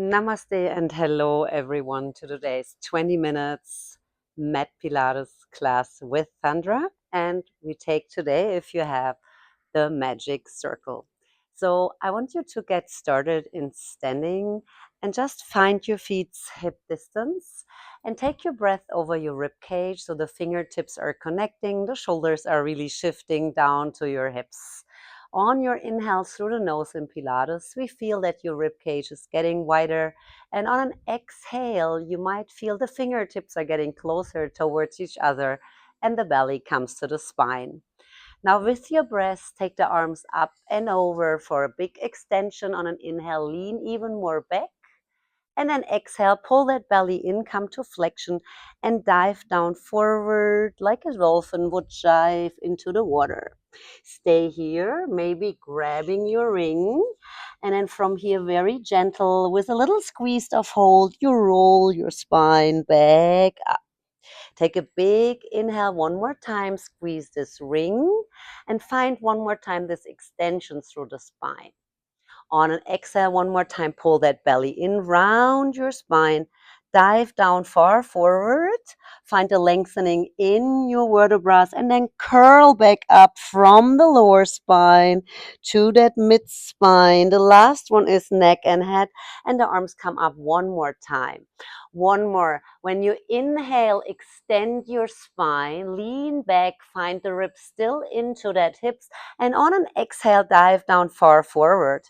Namaste and hello everyone to today's 20 minutes Mat Pilates class with Sandra. And we take today, if you have, the magic circle. So I want you to get started in standing and just find your feet's hip distance and take your breath over your rib cage so the fingertips are connecting, the shoulders are really shifting down to your hips. On your inhale through the nose in Pilates, we feel that your rib cage is getting wider. And on an exhale, you might feel the fingertips are getting closer towards each other and the belly comes to the spine. Now with your breath, take the arms up and over for a big extension on an inhale. Lean even more back. And then exhale, pull that belly in, come to flexion, and dive down forward like a dolphin would dive into the water. Stay here, maybe grabbing your ring. And then from here, very gentle, with a little squeeze of hold, you roll your spine back up. Take a big inhale one more time, squeeze this ring, and find one more time this extension through the spine. On an exhale, one more time, pull that belly in, round your spine, dive down far forward, find a lengthening in your vertebrae, and then curl back up from the lower spine to that mid spine. The last one is neck and head, and the arms come up one more time. One more. When you inhale, extend your spine, lean back, find the ribs still into that hips, and on an exhale, dive down far forward.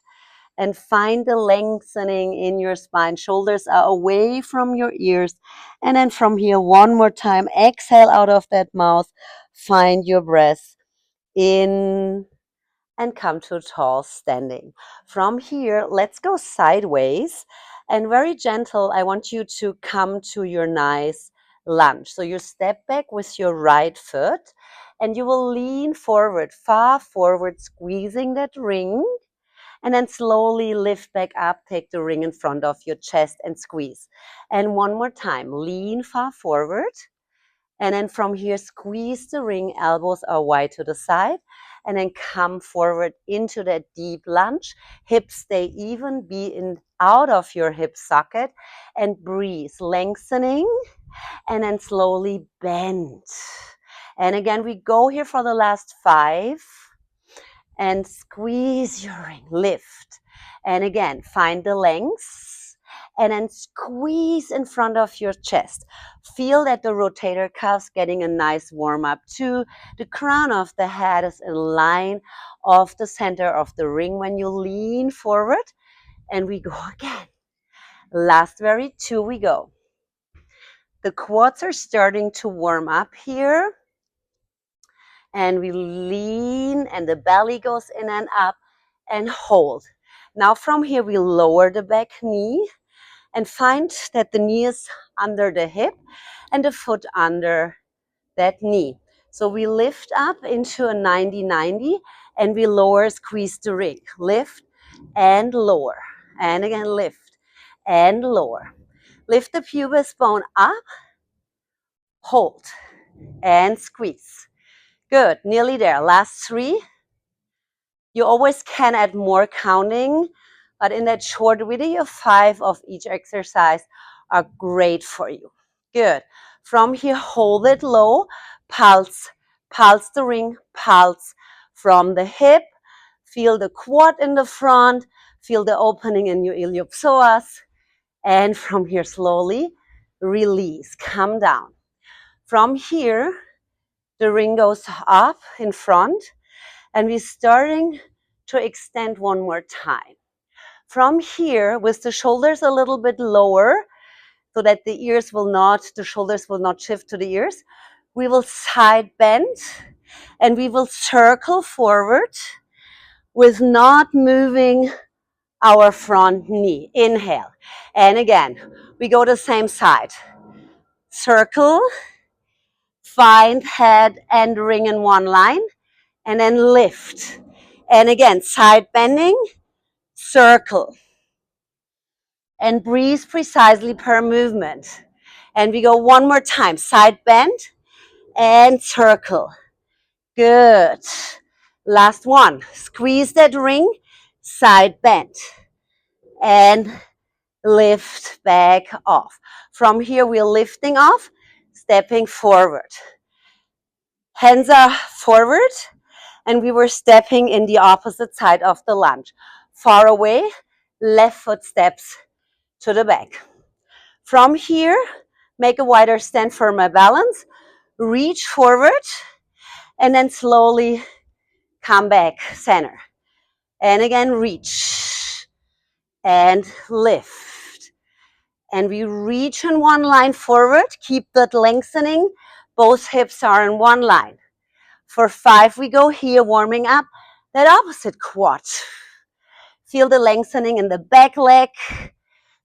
And find the lengthening in your spine. Shoulders are away from your ears. And then from here, one more time, exhale out of that mouth. Find your breath in and come to tall standing. From here, let's go sideways. And very gentle, I want you to come to your nice lunge. So you step back with your right foot and you will lean forward, far forward, squeezing that ring. And then slowly lift back up, take the ring in front of your chest and squeeze. And one more time, lean far forward. And then from here, squeeze the ring, elbows are wide to the side. And then come forward into that deep lunge. Hips stay even, be in out of your hip socket. And breathe, lengthening. And then slowly bend. And again, we go here for the last 5. And squeeze your ring, lift. And again, find the lengths and then squeeze in front of your chest. Feel that the rotator cuffs getting a nice warm up too. The crown of the head is in line of the center of the ring when you lean forward. And we go again. Last very 2 we go. The quads are starting to warm up here. And we lean and the belly goes in and up and hold. Now from here we lower the back knee and find that the knee is under the hip and the foot under that knee. So we lift up into a 90-90 and we lower, squeeze the ring. Lift and lower. And again lift and lower. Lift the pubis bone up, hold and squeeze. Good, nearly there. Last 3. You always can add more counting, but in that short video, 5 of each exercise are great for you. Good. From here, hold it low, pulse, pulse the ring, pulse from the hip, feel the quad in the front, feel the opening in your iliopsoas, and from here, slowly release, come down. From here, the ring goes up in front, and we're starting to extend one more time. From here, with the shoulders a little bit lower, so that the shoulders will not shift to the ears, we will side bend, and we will circle forward with not moving our front knee. Inhale. And again, we go the same side. Circle, find head and ring in one line, and then lift. And again, side bending, circle. And breathe precisely per movement. And we go one more time. Side bend and circle. Good. Last one. Squeeze that ring, side bend. And lift back off. From here, we're lifting off, stepping forward. Hands are forward, and we were stepping in the opposite side of the lunge. Far away, left foot steps to the back. From here, make a wider stand for my balance. Reach forward, and then slowly come back, center. And again, reach and lift. And we reach in one line forward. Keep that lengthening. Both hips are in one line. For 5, we go here, warming up that opposite quad. Feel the lengthening in the back leg.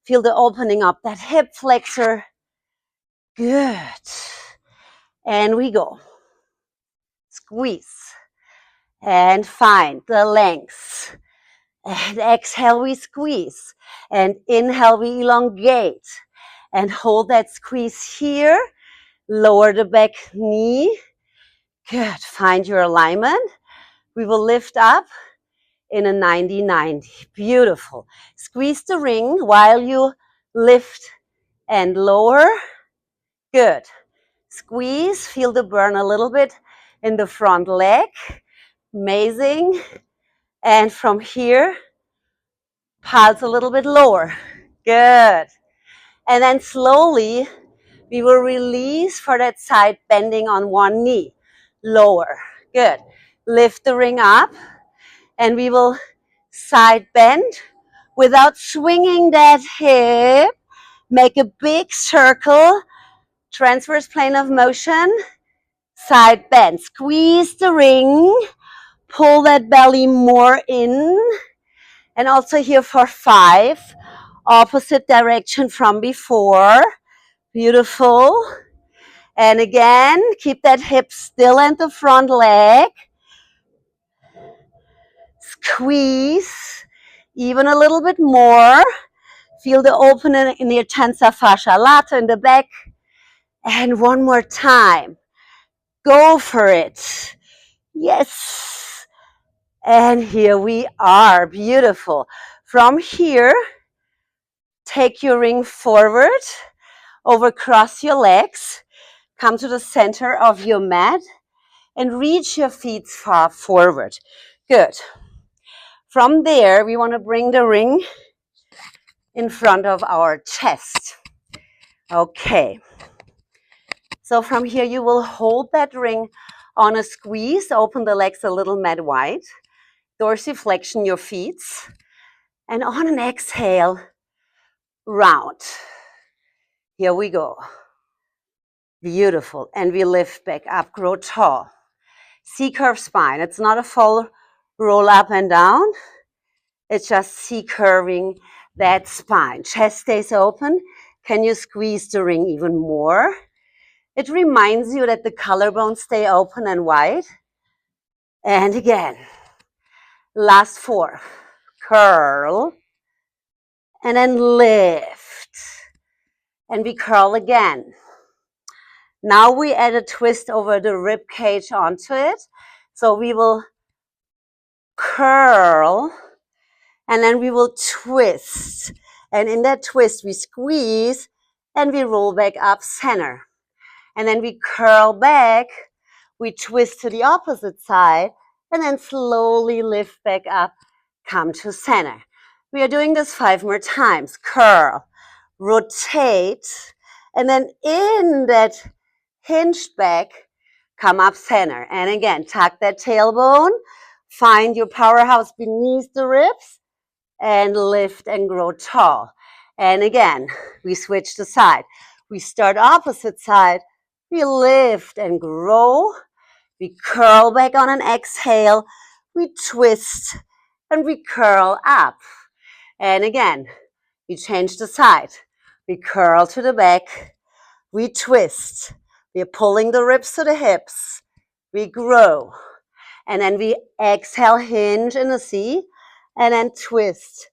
Feel the opening up that hip flexor. Good. And we go. Squeeze. And find the length. And exhale, we squeeze. And inhale, we elongate. And hold that squeeze here. Lower the back knee. Good. Find your alignment. We will lift up in a 90-90. Beautiful. Squeeze the ring while you lift and lower. Good. Squeeze. Feel the burn a little bit in the front leg. Amazing. And from here, pulse a little bit lower. Good. And then slowly, we will release for that side bending on one knee. Lower. Good. Lift the ring up. And we will side bend without swinging that hip. Make a big circle. Transverse plane of motion. Side bend. Squeeze the ring. Pull that belly more in. And also here for 5. Opposite direction from before. Beautiful. And again, keep that hip still and the front leg. Squeeze. Even a little bit more. Feel the opening in your tensor fascia lata in the back. And one more time. Go for it. Yes. And here we are. Beautiful. From here, take your ring forward. Overcross your legs. Come to the center of your mat. And reach your feet far forward. Good. From there, we want to bring the ring in front of our chest. Okay. So from here, you will hold that ring on a squeeze. Open the legs a little mat wide. Dorsiflexion your feet. And on an exhale, round. Here we go. Beautiful. And we lift back up, grow tall. C-curve spine. It's not a full roll up and down. It's just C-curving that spine. Chest stays open. Can you squeeze the ring even more? It reminds you that the collarbones stay open and wide. And again. Last 4. Curl. And then lift. And we curl again. Now we add a twist over the rib cage onto it. So we will curl. And then we will twist. And in that twist, we squeeze. And we roll back up center. And then we curl back. We twist to the opposite side. And then slowly lift back up. Come to center. We are doing this 5 more times. Curl. Rotate. And then in that hinged back, come up center. And again, tuck that tailbone. Find your powerhouse beneath the ribs. And lift and grow tall. And again, we switch the side. We start opposite side. We lift and grow. We curl back on an exhale. We twist and we curl up. And again, we change the side. We curl to the back. We twist. We are pulling the ribs to the hips. We grow. And then we exhale, hinge in a C. And then twist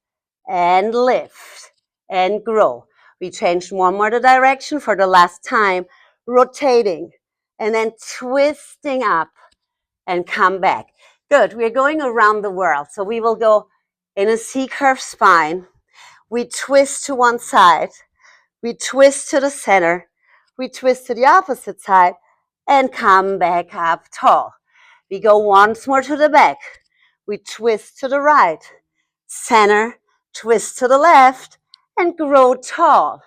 and lift and grow. We changed one more the direction for the last time. Rotating and then twisting up and come back. Good. We're going around the world. So we will go in a C-curve spine. We twist to one side. We twist to the center. We twist to the opposite side and come back up tall. We go once more to the back. We twist to the right, center, twist to the left, and grow tall.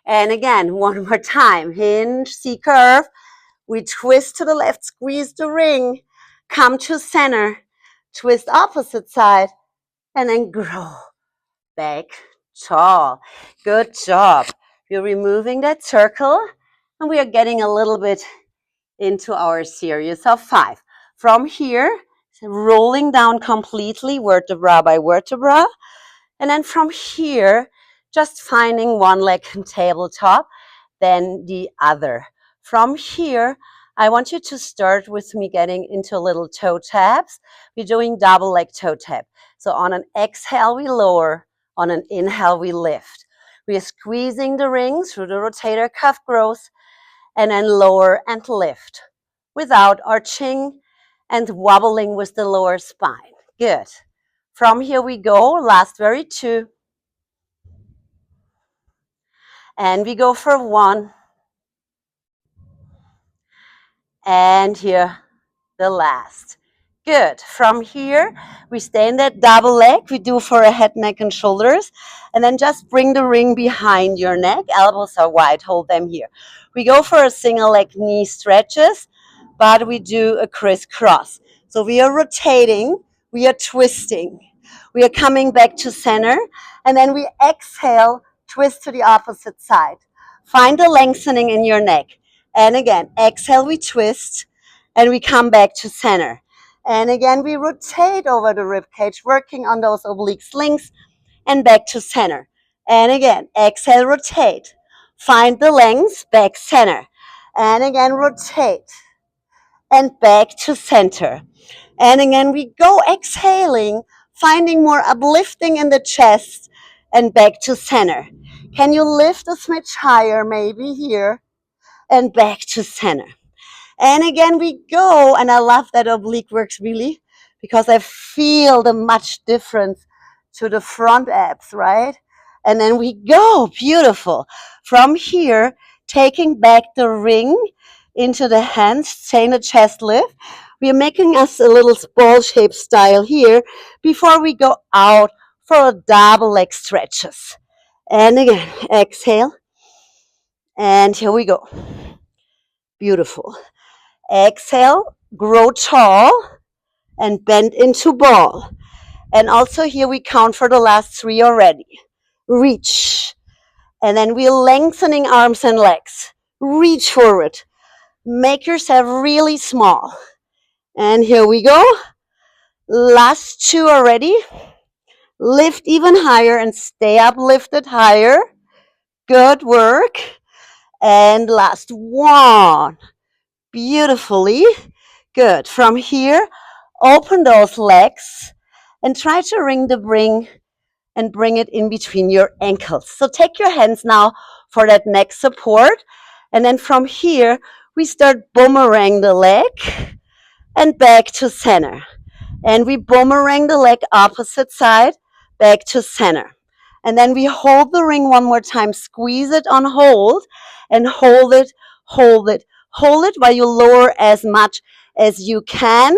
And again, one more time. Hinge, C-curve. We twist to the left, squeeze the ring, come to center, twist opposite side, and then grow back tall. Good job. We're removing that circle, and we are getting a little bit into our series of 5. From here, rolling down completely, vertebra by vertebra. And then from here, just finding one leg on tabletop, then the other. From here, I want you to start with me getting into little toe taps. We're doing double leg toe tap. So on an exhale, we lower. On an inhale, we lift. We are squeezing the ring through the rotator cuff growth and then lower and lift without arching and wobbling with the lower spine. Good. From here we go, last very 2. And we go for 1. And here, the last. Good. From here, we stay in that double leg. We do for a head, neck, and shoulders. And then just bring the ring behind your neck. Elbows are wide. Hold them here. We go for a single leg knee stretches, but we do a crisscross. So we are rotating. We are twisting. We are coming back to center. And then we exhale, twist to the opposite side. Find the lengthening in your neck. And again, exhale, we twist, and we come back to center. And again, we rotate over the rib cage, working on those oblique slings, and back to center. And again, exhale, rotate. Find the length, back center. And again, rotate. And back to center. And again, we go exhaling, finding more uplifting in the chest, and back to center. Can you lift a smidge higher, maybe here? And back to center. And again, we go, and I love that oblique works really because I feel the much difference to the front abs, right? And then we go, beautiful. From here, taking back the ring into the hands, staying the chest lift. We are making us a little ball shape style here before we go out for a double leg stretches. And again, exhale. And here we go. Beautiful. Exhale, grow tall, and bend into ball. And also here we count for the last 3 already. Reach. And then we're lengthening arms and legs. Reach forward. Make yourself really small. And here we go. Last 2 already. Lift even higher and stay uplifted higher. Good work. And last 1. Beautifully. Good. From here, open those legs and try to ring the ring and bring it in between your ankles. So take your hands now for that neck support. And then from here, we start boomerang the leg and back to center. And we boomerang the leg opposite side, back to center. And then we hold the ring one more time, squeeze it on hold, and hold it, hold it, hold it while you lower as much as you can,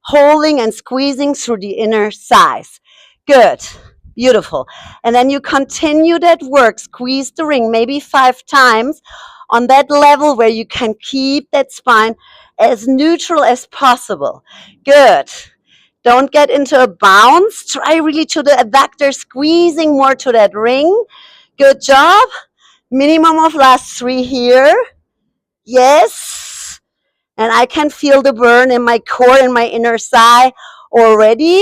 holding and squeezing through the inner thighs. Good. Beautiful. And then you continue that work. Squeeze the ring maybe 5 times on that level where you can keep that spine as neutral as possible. Good. Don't get into a bounce. Try really to the adductor, squeezing more to that ring. Good job. Minimum of last 3 here. Yes. And I can feel the burn in my core and my inner thigh already.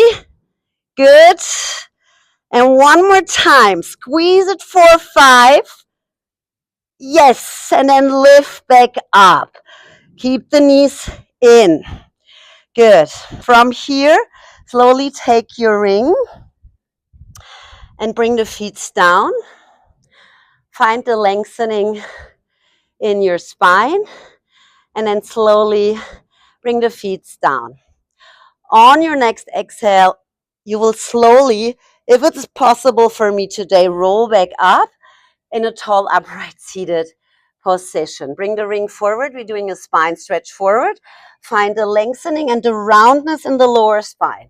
Good. And one more time. Squeeze it 4, 5. Yes. And then lift back up. Keep the knees in. Good. From here, slowly take your ring and bring the feet down. Find the lengthening in your spine. And then slowly bring the feet down. On your next exhale, you will slowly If it's possible for me today, roll back up in a tall upright seated position. Bring the ring forward. We're doing a spine stretch forward. Find the lengthening and the roundness in the lower spine.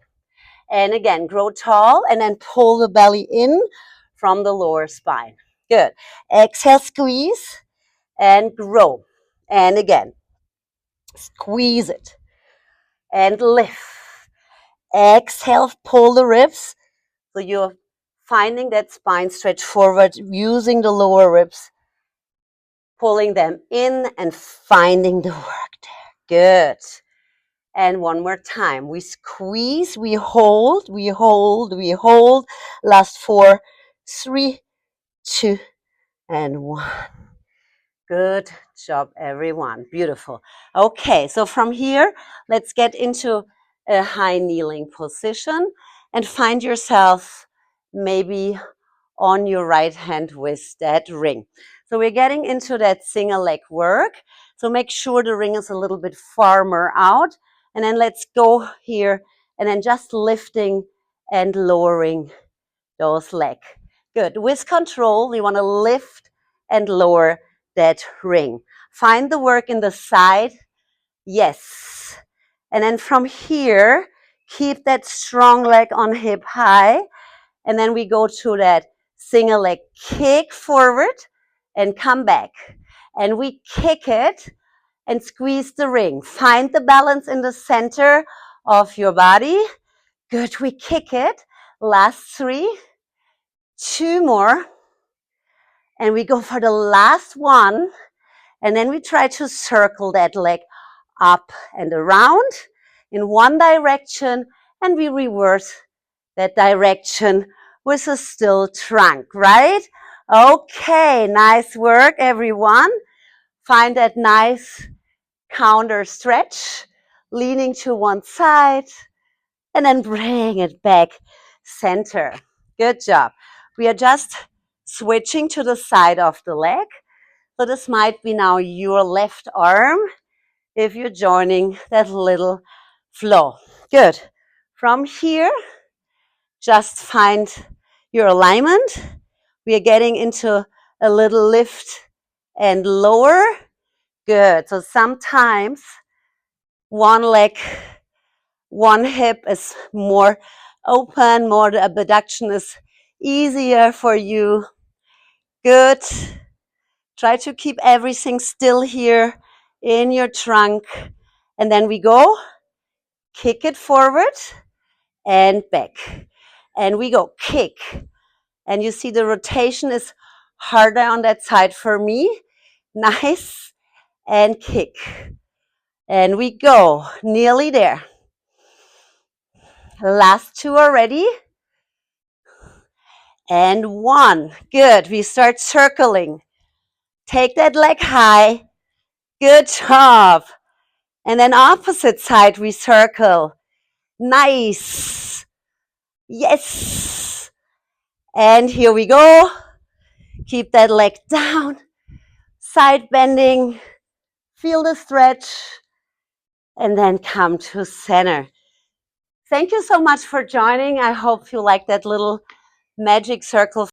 And again, grow tall and then pull the belly in from the lower spine. Good. Exhale, squeeze and grow. And again, squeeze it and lift. Exhale, pull the ribs. So you're finding that spine stretch forward using the lower ribs, pulling them in and finding the work there. Good. And one more time. We squeeze, we hold, we hold, we hold. Last 4, 3, 2, and 1. Good job, everyone. Beautiful. Okay, so from here, let's get into a high kneeling position and find yourself maybe on your right hand with that ring. So we're getting into that single leg work. So make sure the ring is a little bit farther out. And then let's go here and then just lifting and lowering those legs. Good. With control, we want to lift and lower that ring. Find the work in the side. Yes. And then from here, keep that strong leg on hip high. And then we go to that single leg kick forward and come back. And we kick it and squeeze the ring. Find the balance in the center of your body. Good. We kick it. Last 3. 2 more. And we go for the last one. And then we try to circle that leg up and around in one direction. And we reverse that direction with a still trunk, right? Okay, nice work, everyone. Find that nice counter stretch, leaning to one side, and then bring it back center. Good job. We are just switching to the side of the leg. So this might be now your left arm if you're joining that little flow. Good. From here, just find your alignment. We are getting into a little lift and lower. Good. So sometimes one leg, one hip is more open, more the abduction is easier for you. Good. Try to keep everything still here in your trunk. And then we go, kick it forward and back. And we go kick. And you see the rotation is harder on that side for me. Nice. And kick. And we go, nearly there. Last 2 already. And 1. Good. We start circling. Take that leg high. Good job. And then opposite side, we circle. Nice. Yes. And here we go. Keep that leg down. Side bending. Feel the stretch. And then come to center. Thank you so much for joining. I hope you like that little magic circle